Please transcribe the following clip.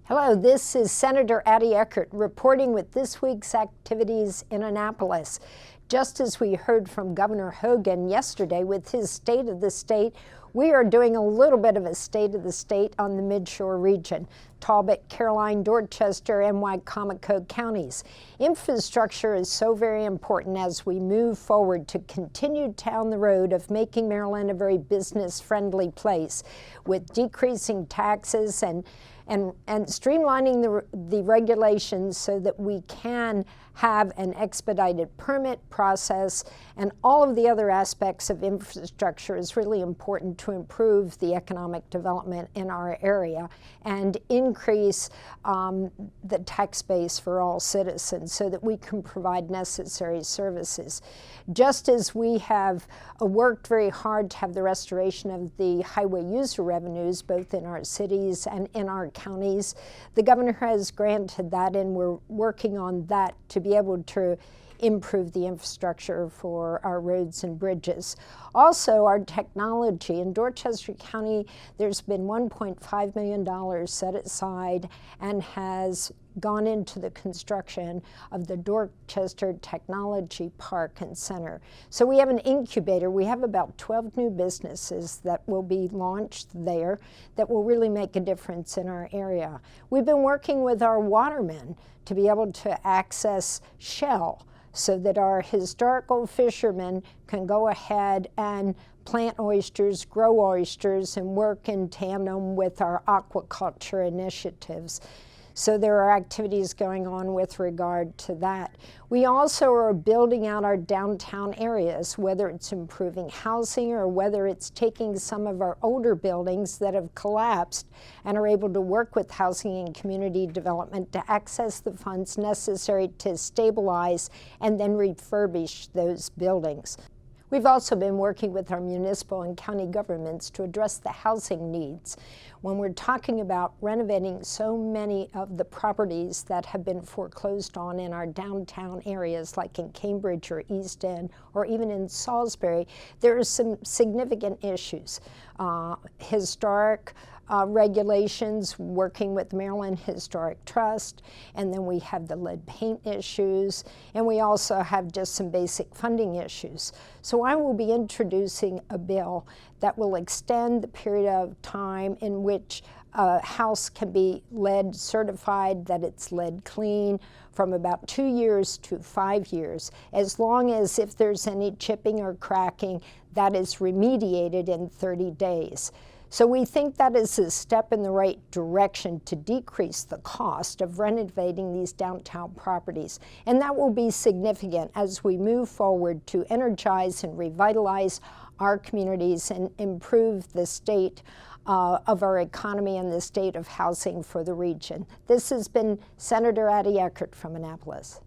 Hello, this is Senator Addie Eckardt reporting with this week's activities in Annapolis. Just as we heard from Governor Hogan yesterday with his State of the State, we are doing a little bit of a State of the State on the Midshore region, Talbot, Caroline, Dorchester, and Wicomico counties. Infrastructure is so very important as we move forward to continue down the road of making Maryland a very business-friendly place with decreasing taxes and streamlining the regulations so that we can have an expedited permit process, and all of the other aspects of infrastructure is really important to improve the economic development in our area and increase the tax base for all citizens so that we can provide necessary services. Just as we have worked very hard to have the restoration of the highway user revenues both in our cities and in our counties, the governor has granted that, and we're working on that to be able to improve the infrastructure for our roads and bridges. Also, our technology in Dorchester County, there's been $1.5 million set aside and has gone into the construction of the Dorchester Technology Park and Center. So we have an incubator. We have about 12 new businesses that will be launched there that will really make a difference in our area. We've been working with our watermen to be able to access Shell so that our historical fishermen can go ahead and plant oysters, grow oysters, and work in tandem with our aquaculture initiatives. So there are activities going on with regard to that. We also are building out our downtown areas, whether it's improving housing or whether it's taking some of our older buildings that have collapsed and are able to work with housing and community development to access the funds necessary to stabilize and then refurbish those buildings. We've also been working with our municipal and county governments to address the housing needs. When we're talking about renovating so many of the properties that have been foreclosed on in our downtown areas, like in Cambridge or East End, or even in Salisbury, there are some significant issues. Historic regulations, working with Maryland Historic Trust, and then we have the lead paint issues, and we also have just some basic funding issues. So I will be introducing a bill that will extend the period of time in which a house can be lead certified, that it's lead clean, from about 2 years to 5 years, as long as if there's any chipping or cracking, that is remediated in 30 days. So we think that is a step in the right direction to decrease the cost of renovating these downtown properties. And that will be significant as we move forward to energize and revitalize our communities and improve the state of our economy and the state of housing for the region. This has been Senator Addie Eckardt from Annapolis.